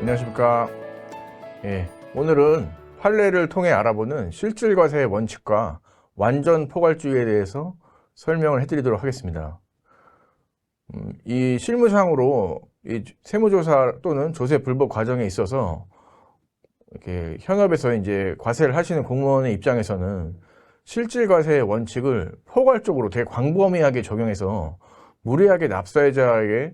안녕하십니까. 오늘은 판례를 통해 알아보는 실질과세의 원칙과 완전 포괄주의에 대해서 설명을 해드리도록 하겠습니다. 이 실무상으로 이 세무조사 또는 조세 불법 과정에 있어서 이렇게 현업에서 이제 과세를 하시는 공무원의 입장에서는 실질과세의 원칙을 포괄적으로 되게 광범위하게 적용해서 무리하게 납세자의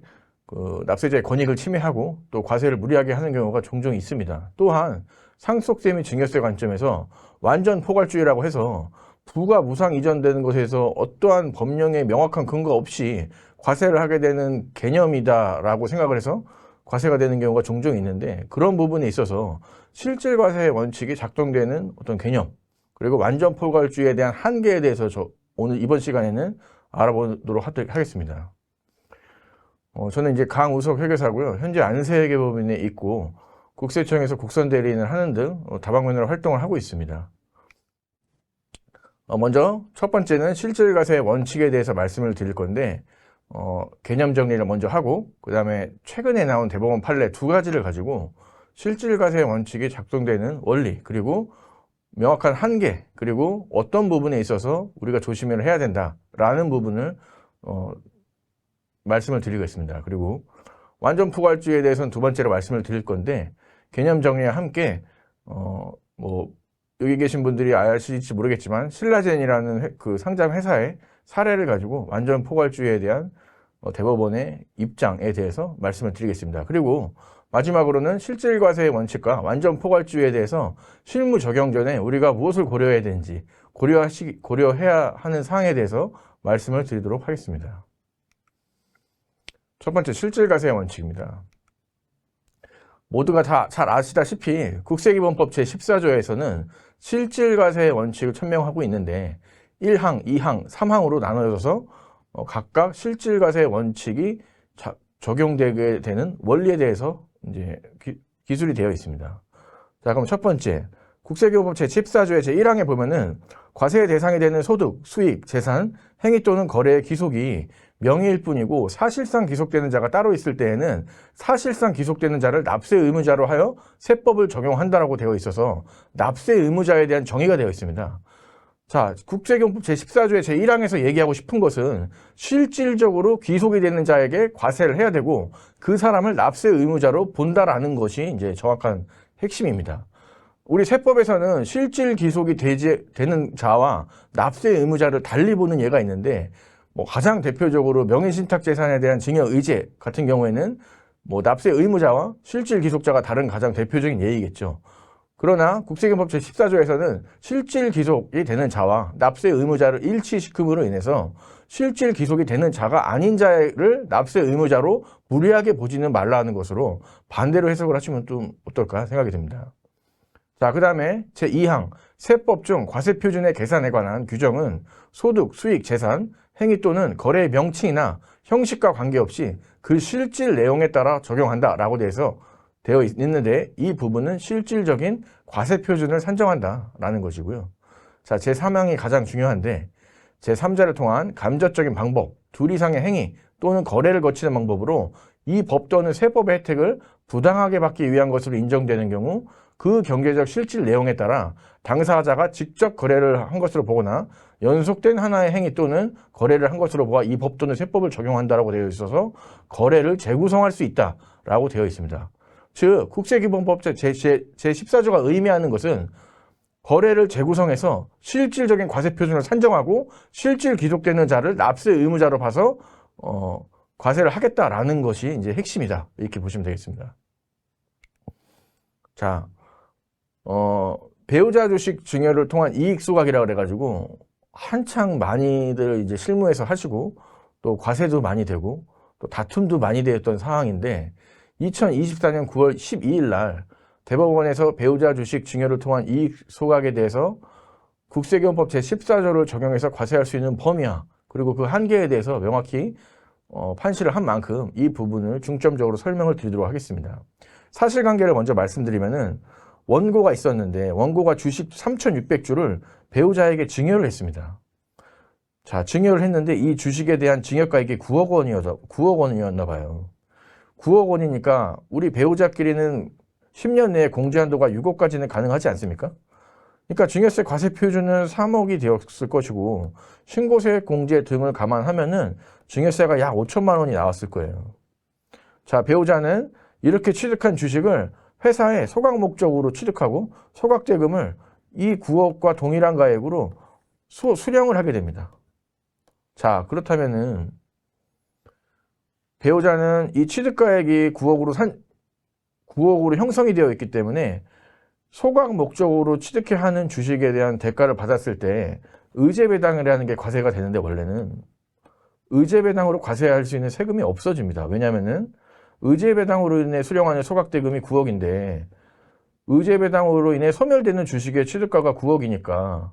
권익을 침해하고 또 과세를 무리하게 하는 경우가 종종 있습니다. 또한 상속세 및 증여세 관점에서 완전 포괄주의라고 해서 부가 무상 이전되는 것에서 어떠한 법령의 명확한 근거 없이 과세를 하게 되는 개념이다라고 생각을 해서 과세가 되는 경우가 종종 있는데, 그런 부분에 있어서 실질과세의 원칙이 작동되는 어떤 개념, 그리고 완전 포괄주의에 대한 한계에 대해서 오늘 이번 시간에는 알아보도록 하겠습니다. 저는 이제 강우석 회계사고요. 현재 안세회계법인에 있고 국세청에서 국선대리인을 하는 등 다방면으로 활동을 하고 있습니다. 먼저 첫 번째는 실질과세의 원칙에 대해서 말씀을 드릴 건데, 개념 정리를 먼저 하고 그 다음에 최근에 나온 대법원 판례 두 가지를 가지고 실질과세의 원칙이 작동되는 원리, 그리고 명확한 한계, 그리고 어떤 부분에 있어서 우리가 조심을 해야 된다라는 부분을 말씀을 드리겠습니다. 그리고 완전 포괄주의에 대해서는 두 번째로 말씀을 드릴 건데, 개념 정리와 함께 여기 계신 분들이 아실지 모르겠지만 신라젠이라는 그 상장 회사의 사례를 가지고 완전 포괄주의에 대한 대법원의 입장에 대해서 말씀을 드리겠습니다. 그리고 마지막으로는 실질과세의 원칙과 완전 포괄주의에 대해서 실무 적용 전에 우리가 무엇을 고려해야 되는지 고려해야 하는 사항에 대해서 말씀을 드리도록 하겠습니다. 첫 번째, 실질과세의 원칙입니다. 모두가 다 잘 아시다시피 국세기본법 제14조에서는 실질과세의 원칙을 천명하고 있는데 1항, 2항, 3항으로 나눠져서 각각 실질과세의 원칙이 적용되게 되는 원리에 대해서 이제 기술이 되어 있습니다. 자, 그럼 첫 번째, 국세기본법 제14조의 제1항에 보면은 과세의 대상이 되는 소득, 수익, 재산, 행위 또는 거래의 기속이 명의일 뿐이고 사실상 기속되는 자가 따로 있을 때에는 사실상 기속되는 자를 납세 의무자로 하여 세법을 적용한다라고 되어 있어서 납세 의무자에 대한 정의가 되어 있습니다. 자, 국세기본법 제14조의 제1항에서 얘기하고 싶은 것은 실질적으로 기속이 되는 자에게 과세를 해야 되고 그 사람을 납세 의무자로 본다라는 것이 이제 정확한 핵심입니다. 우리 세법에서는 실질 기속이 되는 자와 납세 의무자를 달리 보는 예가 있는데, 가장 대표적으로 명의신탁재산에 대한 증여의제 같은 경우에는 납세 의무자와 실질 기속자가 다른 가장 대표적인 예이겠죠. 그러나 국세기본법 제14조에서는 실질 기속이 되는 자와 납세 의무자를 일치시킴으로 인해서 실질 기속이 되는 자가 아닌 자를 납세 의무자로 무리하게 보지는 말라는 것으로 반대로 해석을 하시면 좀 어떨까 생각이 듭니다. 자, 그 다음에 제2항 세법 중 과세표준의 계산에 관한 규정은 소득, 수익, 재산, 행위 또는 거래의 명칭이나 형식과 관계없이 그 실질 내용에 따라 적용한다라고 되어 있는데, 이 부분은 실질적인 과세표준을 산정한다라는 것이고요. 자, 제3항이 가장 중요한데, 제3자를 통한 감저적인 방법, 둘 이상의 행위 또는 거래를 거치는 방법으로 이 법 또는 세법의 혜택을 부당하게 받기 위한 것으로 인정되는 경우 그 경제적 실질 내용에 따라 당사자가 직접 거래를 한 것으로 보거나 연속된 하나의 행위 또는 거래를 한 것으로 보아 이 법 또는 세법을 적용한다라고 되어 있어서 거래를 재구성할 수 있다라고 되어 있습니다. 즉, 국세기본법 제14조가 의미하는 것은 거래를 재구성해서 실질적인 과세표준을 산정하고 실질 기속되는 자를 납세 의무자로 봐서 과세를 하겠다라는 것이 이제 핵심이다, 이렇게 보시면 되겠습니다. 자, 배우자 주식 증여를 통한 이익 소각이라 그래가지고 한창 많이들 이제 실무에서 하시고 또 과세도 많이 되고 또 다툼도 많이 되었던 상황인데, 2024년 9월 12일 날 대법원에서 배우자 주식 증여를 통한 이익 소각에 대해서 국세기본법 제14조를 적용해서 과세할 수 있는 범위와 그리고 그 한계에 대해서 명확히 판시를 한 만큼 이 부분을 중점적으로 설명을 드리도록 하겠습니다. 사실관계를 먼저 말씀드리면은 원고가 있었는데 원고가 주식 3,600주를 배우자에게 증여를 했습니다. 자, 증여를 했는데 이 주식에 대한 증여가액이 9억 원이었나 봐요. 9억 원이니까 우리 배우자끼리는 10년 내에 공제 한도가 6억까지는 가능하지 않습니까? 그러니까 증여세 과세 표준은 3억이 되었을 것이고 신고세 공제 등을 감안하면은 증여세가 약 5천만 원이 나왔을 거예요. 자, 배우자는 이렇게 취득한 주식을 회사에 소각 목적으로 취득하고 소각대금을 이 9억과 동일한 가액으로 수령을 하게 됩니다. 자, 그렇다면은 배우자는 이 취득가액이 9억으로 형성이 되어 있기 때문에 소각 목적으로 취득해야 하는 주식에 대한 대가를 받았을 때 의제배당이라는 게 과세가 되는데 원래는 의제배당으로 과세할 수 있는 세금이 없어집니다. 왜냐하면은 의제배당으로 인해 수령하는 소각대금이 9억인데 의제배당으로 인해 소멸되는 주식의 취득가가 9억이니까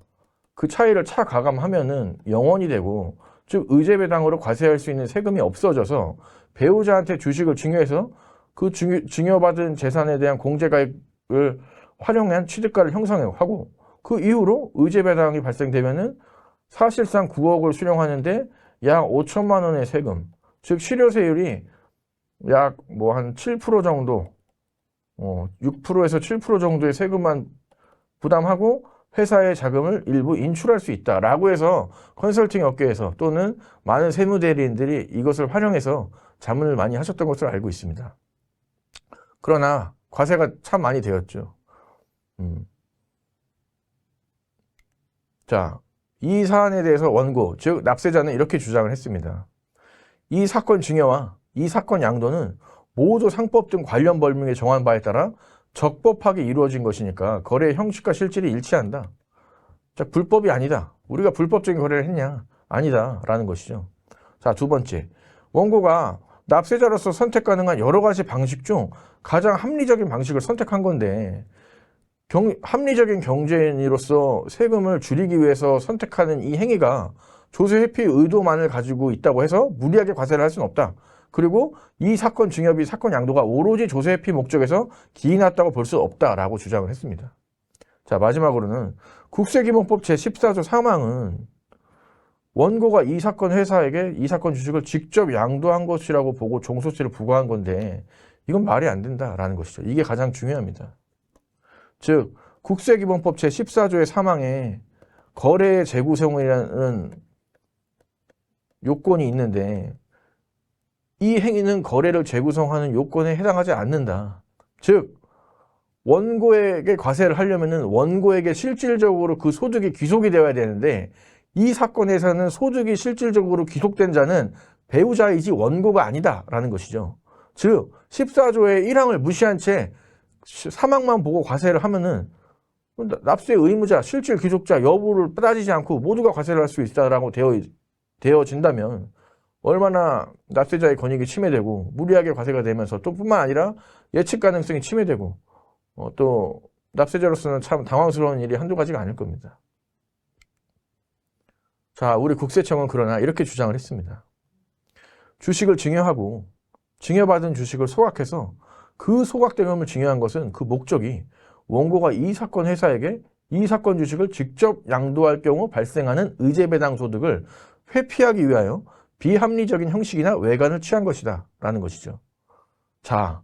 그 차이를 차가감하면은 0원이 되고 즉 의제배당으로 과세할 수 있는 세금이 없어져서 배우자한테 주식을 증여해서 그 증여받은 재산에 대한 공제가액을 활용한 취득가를 형성하고 그 이후로 의제배당이 발생되면은 사실상 9억을 수령하는데 약 5천만 원의 세금, 즉 실효세율이 약 뭐 한 7% 정도, 6%에서 7% 정도의 세금만 부담하고 회사의 자금을 일부 인출할 수 있다라고 해서 컨설팅 업계에서 또는 많은 세무대리인들이 이것을 활용해서 자문을 많이 하셨던 것으로 알고 있습니다. 그러나 과세가 참 많이 되었죠. 자, 이 사안에 대해서 원고, 즉 납세자는 이렇게 주장을 했습니다. 이 사건 증여와 이 사건 양도는 모두 상법 등 관련 법령에 정한 바에 따라 적법하게 이루어진 것이니까 거래의 형식과 실질이 일치한다. 자, 불법이 아니다. 우리가 불법적인 거래를 했냐? 아니다. 라는 것이죠. 자, 두 번째. 원고가 납세자로서 선택 가능한 여러 가지 방식 중 가장 합리적인 방식을 선택한 건데 합리적인 경제인으로서 세금을 줄이기 위해서 선택하는 이 행위가 조세 회피 의도만을 가지고 있다고 해서 무리하게 과세를 할 수는 없다. 그리고 이 사건 증여비, 사건 양도가 오로지 조세 회피 목적에서 기인했다고 볼 수 없다라고 주장을 했습니다. 자, 마지막으로는 국세기본법 제14조 3항은 원고가 이 사건 회사에게 이 사건 주식을 직접 양도한 것이라고 보고 종소세를 부과한 건데 이건 말이 안 된다라는 것이죠. 이게 가장 중요합니다. 즉 국세기본법 제14조의 3항에 거래의 재구성이라는 요건이 있는데 이 행위는 거래를 재구성하는 요건에 해당하지 않는다. 즉 원고에게 과세를 하려면은 원고에게 실질적으로 그 소득이 귀속이 되어야 되는데 이 사건에서는 소득이 실질적으로 귀속된 자는 배우자이지 원고가 아니다라는 것이죠. 즉 14조의 1항을 무시한 채 3항만 보고 과세를 하면은 납세 의무자, 실질 귀속자 여부를 따지지 않고 모두가 과세를 할 수 있다라고 되어진다면 얼마나 납세자의 권익이 침해되고 무리하게 과세가 되면서 또 뿐만 아니라 예측 가능성이 침해되고 또 납세자로서는 참 당황스러운 일이 한두 가지가 아닐 겁니다. 자, 우리 국세청은 그러나 이렇게 주장을 했습니다. 주식을 증여하고 증여받은 주식을 소각해서 그 소각대금을 증여한 것은 그 목적이 원고가 이 사건 회사에게 이 사건 주식을 직접 양도할 경우 발생하는 의제배당 소득을 회피하기 위하여 비합리적인 형식이나 외관을 취한 것이다 라는 것이죠. 자,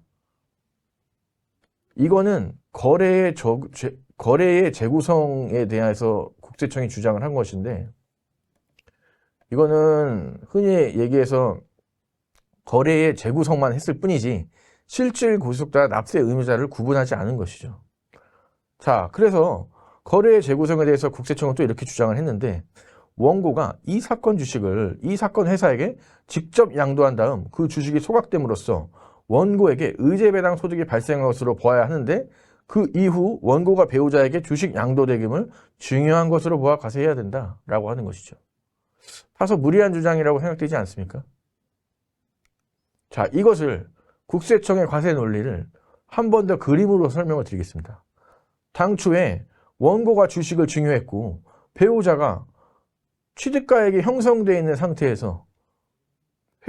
이거는 거래의 재구성에 대해서 국세청이 주장을 한 것인데 이거는 흔히 얘기해서 거래의 재구성만 했을 뿐이지 실질 구속자 납세 의무자를 구분하지 않은 것이죠. 자, 그래서 거래의 재구성에 대해서 국세청은 또 이렇게 주장을 했는데 원고가 이 사건 주식을 이 사건 회사에게 직접 양도한 다음 그 주식이 소각됨으로써 원고에게 의제배당 소득이 발생한 것으로 보아야 하는데 그 이후 원고가 배우자에게 주식 양도대금을 증여한 것으로 보아 과세해야 된다라고 하는 것이죠. 다소 무리한 주장이라고 생각되지 않습니까? 자, 이것을 국세청의 과세 논리를 한 번 더 그림으로 설명을 드리겠습니다. 당초에 원고가 주식을 증여했고 배우자가 취득가액이 형성되어 있는 상태에서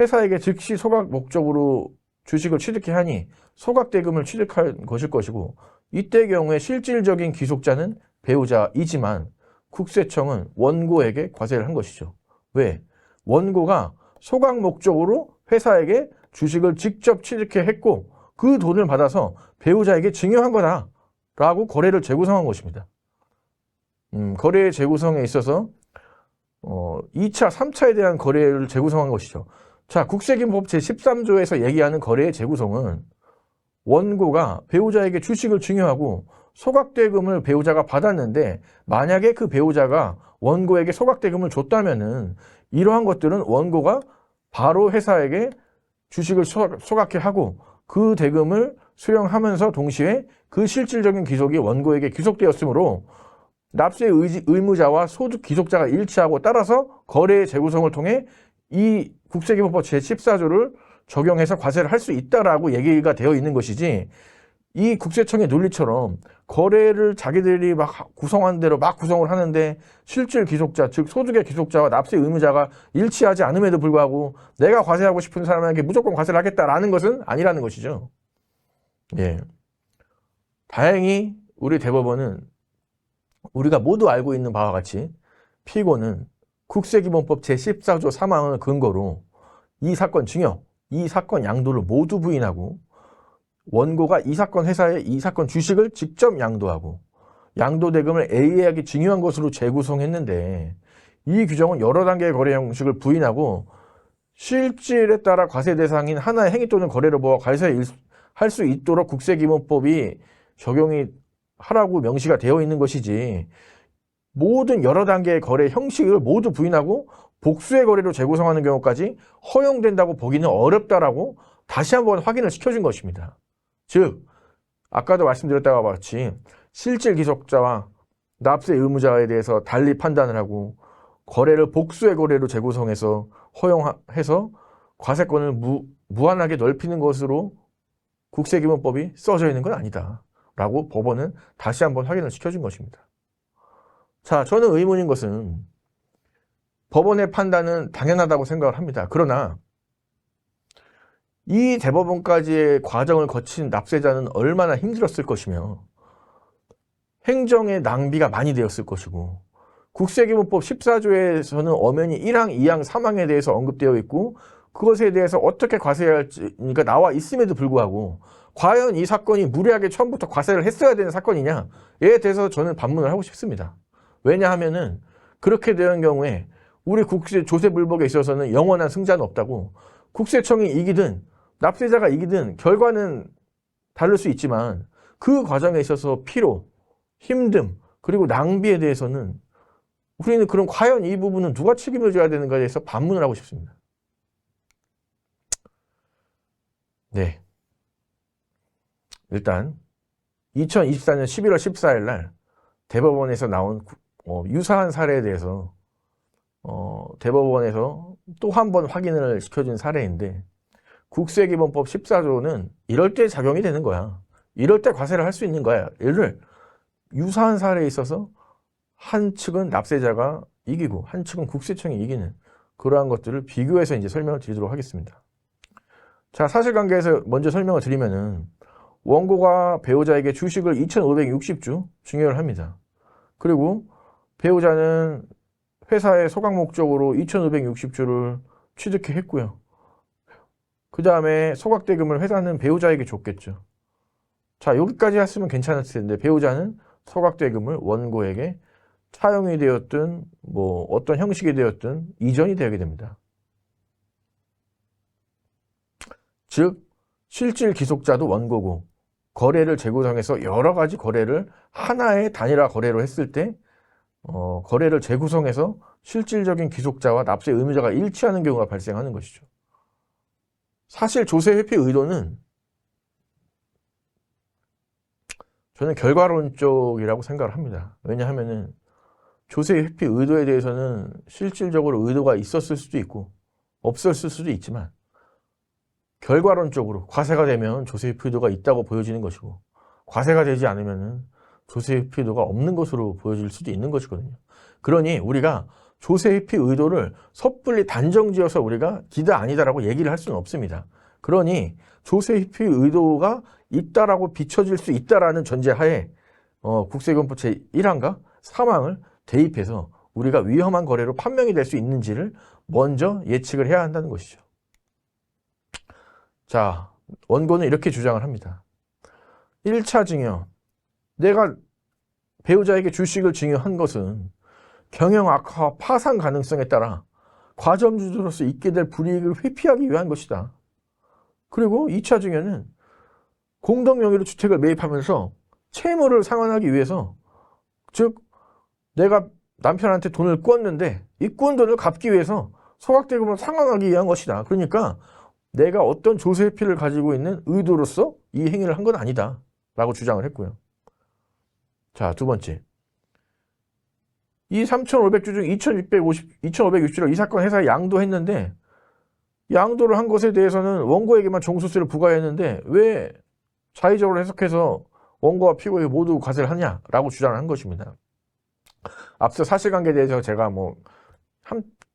회사에게 즉시 소각 목적으로 주식을 취득해 하니 소각대금을 취득한 것일 것이고 이때의 경우에 실질적인 귀속자는 배우자이지만 국세청은 원고에게 과세를 한 것이죠. 왜? 원고가 소각 목적으로 회사에게 주식을 직접 취득했고 그 돈을 받아서 배우자에게 증여한 거다라고 거래를 재구성한 것입니다. 거래의 재구성에 있어서 2차, 3차에 대한 거래를 재구성한 것이죠. 자, 국세기본법 제13조에서 얘기하는 거래의 재구성은 원고가 배우자에게 주식을 증여하고 소각대금을 배우자가 받았는데 만약에 그 배우자가 원고에게 소각대금을 줬다면은 이러한 것들은 원고가 바로 회사에게 주식을 소각해 하고 그 대금을 수령하면서 동시에 그 실질적인 귀속이 원고에게 귀속되었으므로 납세 의무자와 소득 귀속자가 일치하고 따라서 거래의 재구성을 통해 이 국세기본법 제14조를 적용해서 과세를 할 수 있다라고 얘기가 되어 있는 것이지 이 국세청의 논리처럼 거래를 자기들이 막 구성한 대로 막 구성을 하는데 실질 귀속자, 즉 소득의 귀속자와 납세 의무자가 일치하지 않음에도 불구하고 내가 과세하고 싶은 사람에게 무조건 과세를 하겠다라는 것은 아니라는 것이죠. 예. 다행히 우리 대법원은 우리가 모두 알고 있는 바와 같이 피고는 국세기본법 제14조 3항을 근거로 이 사건 증여, 이 사건 양도를 모두 부인하고 원고가 이 사건 회사에 이 사건 주식을 직접 양도하고 양도대금을 A에게 증여한 것으로 재구성했는데 이 규정은 여러 단계의 거래 형식을 부인하고 실질에 따라 과세 대상인 하나의 행위 또는 거래를 모아 과세할 수 있도록 국세기본법이 적용이 하라고 명시가 되어 있는 것이지 모든 여러 단계의 거래 형식을 모두 부인하고 복수의 거래로 재구성하는 경우까지 허용된다고 보기는 어렵다라고 다시 한번 확인을 시켜준 것입니다. 즉 아까도 말씀드렸다와 같이 실질 귀속자와 납세 의무자에 대해서 달리 판단을 하고 거래를 복수의 거래로 재구성해서 허용해서 과세권을 무한하게 넓히는 것으로 국세기본법이 써져 있는 건 아니다 라고 법원은 다시 한번 확인을 시켜준 것입니다. 자, 저는 의문인 것은 법원의 판단은 당연하다고 생각을 합니다. 그러나 이 대법원까지의 과정을 거친 납세자는 얼마나 힘들었을 것이며 행정의 낭비가 많이 되었을 것이고 국세기본법 14조에서는 엄연히 1항, 2항, 3항에 대해서 언급되어 있고 그것에 대해서 어떻게 과세해야 할지가 나와 있음에도 불구하고 과연 이 사건이 무리하게 처음부터 과세를 했어야 되는 사건이냐에 대해서 저는 반문을 하고 싶습니다. 왜냐하면은 그렇게 된 경우에 우리 국세 조세불복에 있어서는 영원한 승자는 없다고 국세청이 이기든 납세자가 이기든 결과는 다를 수 있지만 그 과정에 있어서 피로, 힘듦, 그리고 낭비에 대해서는 우리는 그럼 과연 이 부분은 누가 책임을 져야 되는가에 대해서 반문을 하고 싶습니다. 네. 일단 2024년 11월 14일 날 대법원에서 나온 유사한 사례에 대해서 대법원에서 또 한 번 확인을 시켜준 사례인데 국세기본법 14조는 이럴 때 작용이 되는 거야. 이럴 때 과세를 할 수 있는 거야. 얘를 유사한 사례에 있어서 한 측은 납세자가 이기고 한 측은 국세청이 이기는 그러한 것들을 비교해서 이제 설명을 드리도록 하겠습니다. 자, 사실관계에서 먼저 설명을 드리면은 원고가 배우자에게 주식을 2,560주 증여를 합니다. 그리고 배우자는 회사의 소각 목적으로 2,560주를 취득해 했고요. 그 다음에 소각대금을 회사는 배우자에게 줬겠죠. 자, 여기까지 했으면 괜찮았을 텐데 배우자는 소각대금을 원고에게 차용이 되었든 뭐 어떤 형식이 되었든 이전이 되게 됩니다. 즉 실질 귀속자도 원고고 거래를 재구성해서 여러 가지 거래를 하나의 단일화 거래로 했을 때 거래를 재구성해서 실질적인 귀속자와 납세 의무자가 일치하는 경우가 발생하는 것이죠. 사실 조세 회피 의도는 저는 결과론적이라고 생각을 합니다. 왜냐하면은 조세 회피 의도에 대해서는 실질적으로 의도가 있었을 수도 있고 없었을 수도 있지만 결과론적으로 과세가 되면 조세 회피 의도가 있다고 보여지는 것이고 과세가 되지 않으면은 조세 회피 의도가 없는 것으로 보여질 수도 있는 것이거든요. 그러니 우리가 조세 회피 의도를 섣불리 단정지어서 우리가 기다 아니다라고 얘기를 할 수는 없습니다. 그러니 조세 회피 의도가 있다라고 비춰질 수 있다라는 전제하에 국세기본법 제1항과 3항을 대입해서 우리가 위험한 거래로 판명이 될 수 있는지를 먼저 예측을 해야 한다는 것이죠. 자, 원고는 이렇게 주장을 합니다. 1차 증여, 내가 배우자에게 주식을 증여한 것은 경영 악화와 파산 가능성에 따라 과점주주로서 있게 될 불이익을 회피하기 위한 것이다. 그리고 2차 증여는 공동명의로 주택을 매입하면서 채무를 상환하기 위해서, 즉 내가 남편한테 돈을 꿨는데 이 꾼 돈을 갚기 위해서 소각대금을 상환하기 위한 것이다. 그러니까 내가 어떤 조세 회피를 가지고 있는 의도로서 이 행위를 한 건 아니다 라고 주장을 했고요. 자, 두 번째, 이 3,500주 중 2,560주를 이 사건 회사에 양도했는데, 양도를 한 것에 대해서는 원고에게만 종소세를 부과했는데 왜 자의적으로 해석해서 원고와 피고에게 모두 과세를 하냐라고 주장을 한 것입니다. 앞서 사실관계에 대해서 제가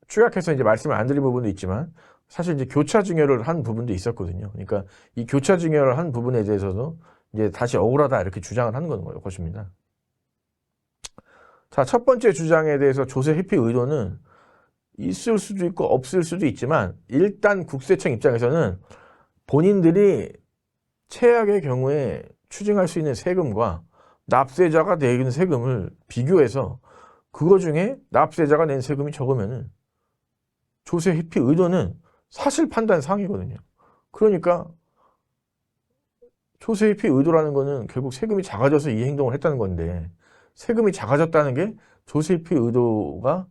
축약해서 이제 말씀을 안 드린 부분도 있지만, 사실 이제 교차 증여를 한 부분도 있었거든요. 그러니까 이 교차 증여를 한 부분에 대해서도 이제 다시 억울하다 이렇게 주장을 하는 것입니다. 자, 첫 번째 주장에 대해서 조세 회피 의도는 있을 수도 있고 없을 수도 있지만, 일단 국세청 입장에서는 본인들이 최악의 경우에 추징할 수 있는 세금과 납세자가 내는 세금을 비교해서 그거 중에 납세자가 낸 세금이 적으면 조세 회피 의도는 사실 판단 사항이거든요. 그러니까 조세 회피 의도라는 거는 결국 세금이 작아져서 이 행동을 했다는 건데, 세금이 작아졌다는 게 조세 회피 의도가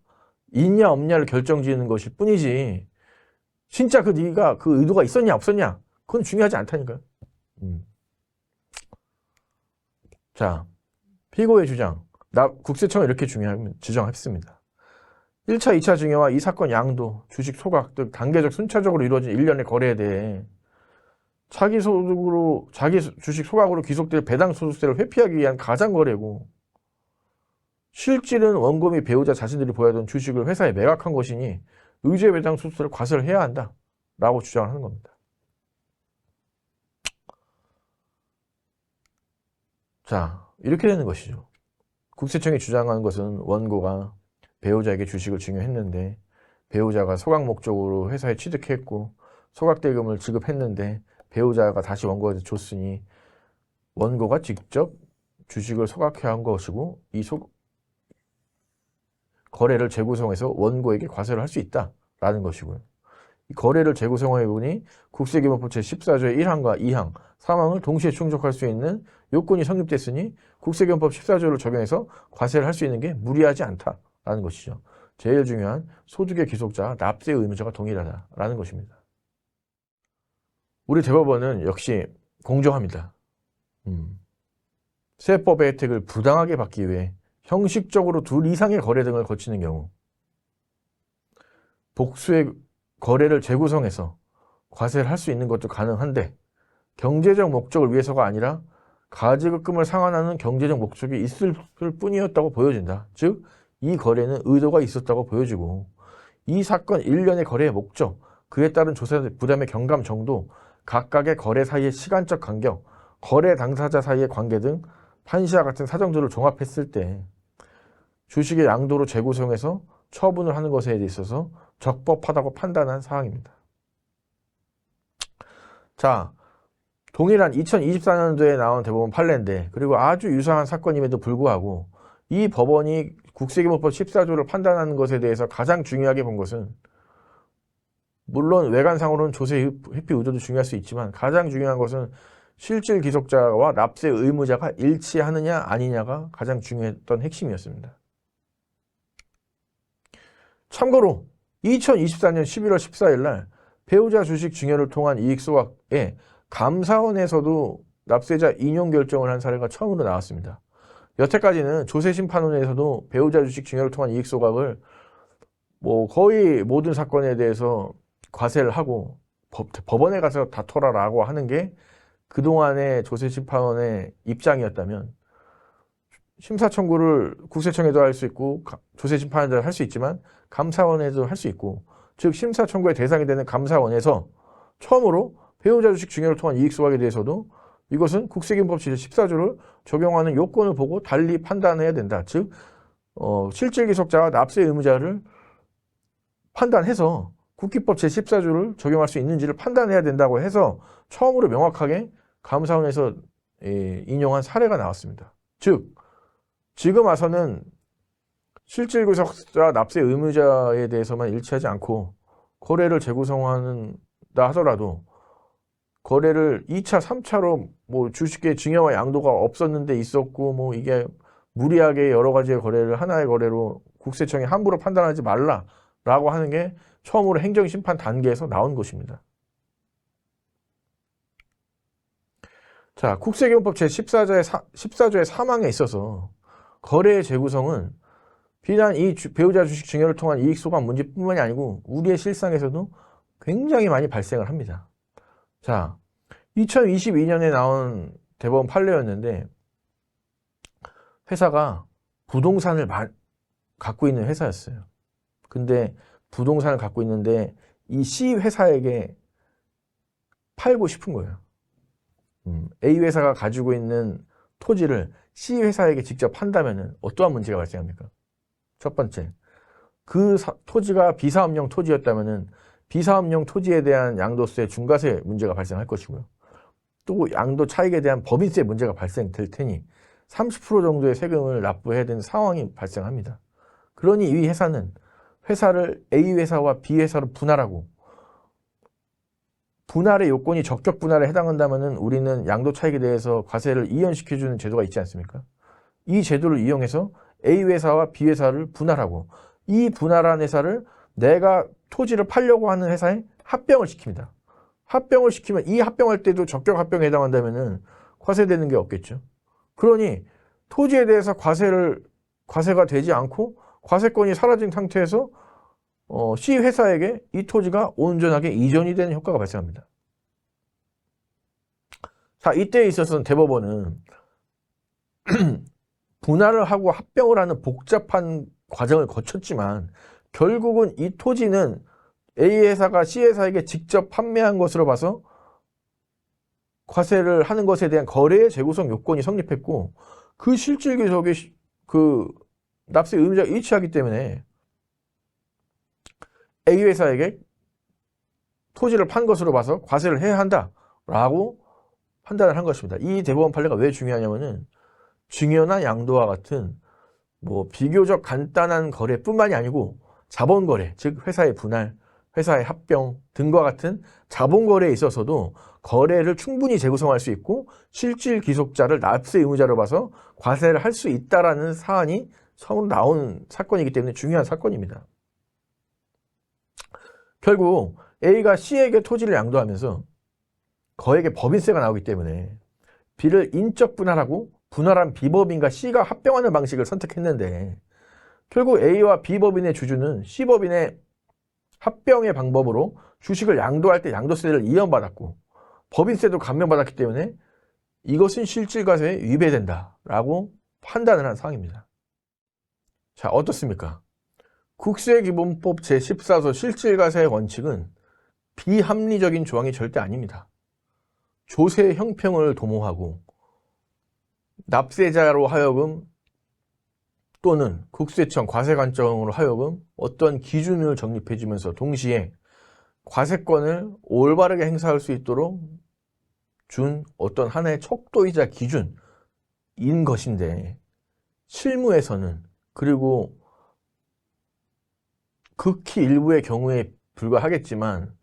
있냐 없냐를 결정지는 것일 뿐이지, 진짜 네가 그 의도가 있었냐 없었냐 그건 중요하지 않다니까요. 자, 피고의 주장, 국세청은 이렇게 주장했습니다. 1차, 2차 증여와 이 사건 양도, 주식 소각 등 단계적 순차적으로 이루어진 일련의 거래에 대해 자기 주식 소각으로 귀속될 배당 소득세를 회피하기 위한 가장거래고, 실질은 원고 및 배우자 자신들이 보유하던 주식을 회사에 매각한 것이니 의제 배당 소득세를 과세를 해야 한다 라고 주장을 하는 겁니다. 자, 이렇게 되는 것이죠. 국세청이 주장한 것은 원고가 배우자에게 주식을 증여했는데 배우자가 소각 목적으로 회사에 취득했고 소각대금을 지급했는데 배우자가 다시 원고한테 줬으니 원고가 직접 주식을 소각해야 한 것이고, 이 거래를 재구성해서 원고에게 과세를 할 수 있다라는 것이고요. 이 거래를 재구성해 보니 국세기본법 제14조의 1항과 2항, 3항을 동시에 충족할 수 있는 요건이 성립됐으니 국세기본법 14조를 적용해서 과세를 할 수 있는 게 무리하지 않다라는 것이죠. 제일 중요한 소득의 귀속자와 납세 의무자가 동일하다라는 것입니다. 우리 대법원은 역시 공정합니다. 세법의 혜택을 부당하게 받기 위해 형식적으로 둘 이상의 거래 등을 거치는 경우 복수의 거래를 재구성해서 과세를 할 수 있는 것도 가능한데, 경제적 목적을 위해서가 아니라 가지급금을 상환하는 경제적 목적이 있을 뿐이었다고 보여진다. 즉, 이 거래는 의도가 있었다고 보여지고, 이 사건 일련의 거래의 목적, 그에 따른 조세 부담의 경감 정도, 각각의 거래 사이의 시간적 간격, 거래 당사자 사이의 관계 등 판시와 같은 사정들을 종합했을 때 주식의 양도로 재구성해서 처분을 하는 것에 있어서 적법하다고 판단한 사항입니다. 자, 동일한 2024년도에 나온 대법원 판례인데, 그리고 아주 유사한 사건임에도 불구하고 이 법원이 국세기본법 14조를 판단하는 것에 대해서 가장 중요하게 본 것은, 물론 외관상으로는 조세 회피 의도도 중요할 수 있지만 가장 중요한 것은 실질 귀속자와 납세 의무자가 일치하느냐 아니냐가 가장 중요했던 핵심이었습니다. 참고로 2024년 11월 14일 날 배우자 주식 증여를 통한 이익 소각에 감사원에서도 납세자 인용 결정을 한 사례가 처음으로 나왔습니다. 여태까지는 조세심판원에서도 배우자 주식 증여를 통한 이익 소각을 거의 모든 사건에 대해서 과세를 하고 법원에 가서 다퉈라라고 하는 게 그동안의 조세심판원의 입장이었다면, 심사 청구를 국세청에도 할 수 있고 조세심판에도 할 수 있지만 감사원에도 할 수 있고, 즉 심사 청구의 대상이 되는 감사원에서 처음으로 배우자 주식 증여를 통한 이익 소각에 대해서도 이것은 국세기본법 제14조를 적용하는 요건을 보고 달리 판단해야 된다. 즉 실질 귀속자와 납세 의무자를 판단해서 국기법 제14조를 적용할 수 있는지를 판단해야 된다고 해서 처음으로 명확하게 감사원에서 인용한 사례가 나왔습니다. 즉, 지금 와서는 실질구속자 납세 의무자에 대해서만 일치하지 않고 거래를 재구성한다 하더라도 거래를 2차, 3차로 뭐 주식의 증여와 양도가 없었는데 있었고 뭐 이게 무리하게 여러 가지의 거래를 하나의 거래로 국세청이 함부로 판단하지 말라라고 하는 게 처음으로 행정심판 단계에서 나온 것입니다. 자, 국세기본법 제14조의 사망에 있어서 거래의 재구성은 비단 이 배우자 주식 증여를 통한 이익 소감 문제뿐만이 아니고 우리의 실상에서도 굉장히 많이 발생을 합니다. 자, 2022년에 나온 대법원 판례였는데 회사가 부동산을 갖고 있는 회사였어요. 근데 부동산을 갖고 있는데 이 C 회사에게 팔고 싶은 거예요. A 회사가 가지고 있는 토지를 C 회사에게 직접 판다면 어떠한 문제가 발생합니까? 첫 번째, 그 토지가 비사업용 토지였다면 비사업용 토지에 대한 양도세, 중과세 문제가 발생할 것이고요. 또 양도 차익에 대한 법인세 문제가 발생될 테니 30% 정도의 세금을 납부해야 되는 상황이 발생합니다. 그러니 이 회사는 회사를 A 회사와 B 회사로 분할하고 분할의 요건이 적격 분할에 해당한다면 우리는 양도 차익에 대해서 과세를 이연시켜주는 제도가 있지 않습니까? 이 제도를 이용해서 A 회사와 B 회사를 분할하고 이 분할한 회사를 내가 토지를 팔려고 하는 회사에 합병을 시킵니다. 합병을 시키면 이 합병할 때도 적격 합병에 해당한다면 과세되는 게 없겠죠. 그러니 토지에 대해서 과세가 되지 않고 과세권이 사라진 상태에서 C 회사에게 이 토지가 온전하게 이전이 되는 효과가 발생합니다. 자, 이때에 있어서는 대법원은 분할을 하고 합병을 하는 복잡한 과정을 거쳤지만 결국은 이 토지는 A 회사가 C 회사에게 직접 판매한 것으로 봐서 과세를 하는 것에 대한 거래의 재구성 요건이 성립했고 그 실질구속의 그 납세 의무자가 일치하기 때문에 A 회사에게 토지를 판 것으로 봐서 과세를 해야 한다라고 판단을 한 것입니다. 이 대법원 판례가 왜 중요하냐면은 증여나 양도와 같은 뭐 비교적 간단한 거래뿐만이 아니고 자본거래, 즉 회사의 분할, 회사의 합병 등과 같은 자본거래에 있어서도 거래를 충분히 재구성할 수 있고 실질 귀속자를 납세 의무자로 봐서 과세를 할 수 있다라는 사안이 처음으로 나온 사건이기 때문에 중요한 사건입니다. 결국 A가 C에게 토지를 양도하면서 거액의 법인세가 나오기 때문에 B를 인적 분할하고 분할한 B법인과 C가 합병하는 방식을 선택했는데 결국 A와 B법인의 주주는 C법인의 합병의 방법으로 주식을 양도할 때 양도세를 이연받았고 법인세도 감면받았기 때문에 이것은 실질과세에 위배된다라고 판단을 한 사항입니다. 자, 어떻습니까? 국세기본법 제14조 실질과세의 원칙은 비합리적인 조항이 절대 아닙니다. 조세 형평을 도모하고 납세자로 하여금 또는 국세청 과세관청으로 하여금 어떤 기준을 정립해주면서 동시에 과세권을 올바르게 행사할 수 있도록 준 어떤 하나의 척도이자 기준인 것인데 실무에서는 그리고 극히 일부의 경우에 불과하겠지만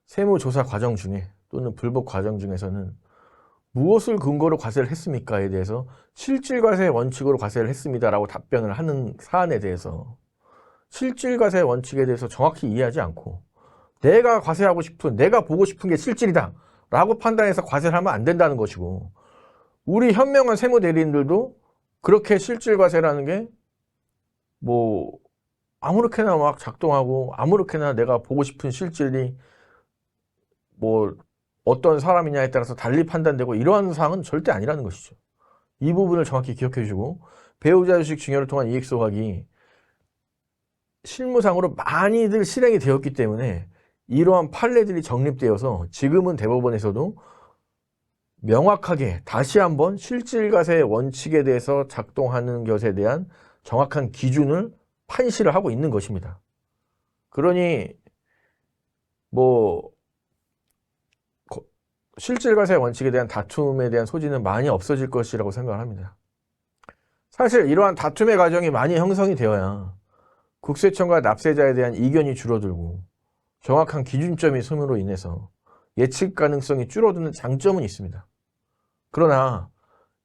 세무조사 과정 중에 또는 불법 과정 중에서는 무엇을 근거로 과세를 했습니까에 대해서 실질과세 원칙으로 과세를 했습니다라고 답변을 하는 사안에 대해서 실질과세 원칙에 대해서 정확히 이해하지 않고 내가 과세하고 싶은, 내가 보고 싶은 게 실질이다 라고 판단해서 과세를 하면 안 된다는 것이고 우리 현명한 세무대리인들도 그렇게 실질과세라는 게 뭐 아무렇게나 막 작동하고 아무렇게나 내가 보고 싶은 실질이 뭐 어떤 사람이냐에 따라서 달리 판단되고 이러한 사항은 절대 아니라는 것이죠. 이 부분을 정확히 기억해 주시고 배우자 주식 증여를 통한 이익 소각이 실무상으로 많이들 실행이 되었기 때문에 이러한 판례들이 정립되어서 지금은 대법원에서도 명확하게 다시 한번 실질과세 원칙에 대해서 작동하는 것에 대한 정확한 기준을 판시를 하고 있는 것입니다. 그러니 뭐 실질과세의 원칙에 대한 다툼에 대한 소지는 많이 없어질 것이라고 생각을 합니다. 사실 이러한 다툼의 과정이 많이 형성이 되어야 국세청과 납세자에 대한 이견이 줄어들고 정확한 기준점이 손으로 인해서 예측 가능성이 줄어드는 장점은 있습니다. 그러나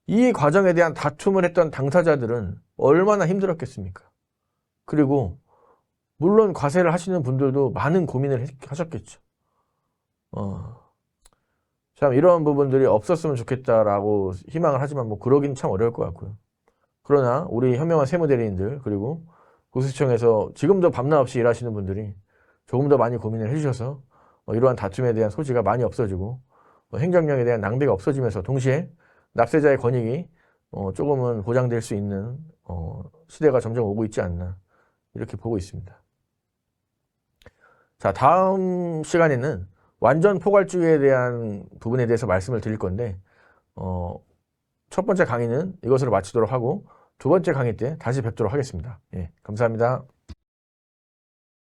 이 과정에 대한 다툼을 했던 당사자들은 얼마나 힘들었겠습니까? 그리고 물론 과세를 하시는 분들도 많은 고민을 하셨겠죠. 참 이런 부분들이 없었으면 좋겠다라고 희망을 하지만 뭐 그러긴 참 어려울 것 같고요. 그러나 우리 현명한 세무대리인들 그리고 국세청에서 지금도 밤낮 없이 일하시는 분들이 조금 더 많이 고민을 해주셔서 이러한 다툼에 대한 소지가 많이 없어지고 행정력에 대한 낭비가 없어지면서 동시에 납세자의 권익이 조금은 보장될 수 있는 시대가 점점 오고 있지 않나 이렇게 보고 있습니다. 자, 다음 시간에는 완전 포괄주의에 대한 부분에 대해서 말씀을 드릴 건데 첫 번째 강의는 이것으로 마치도록 하고 두 번째 강의 때 다시 뵙도록 하겠습니다. 예, 감사합니다.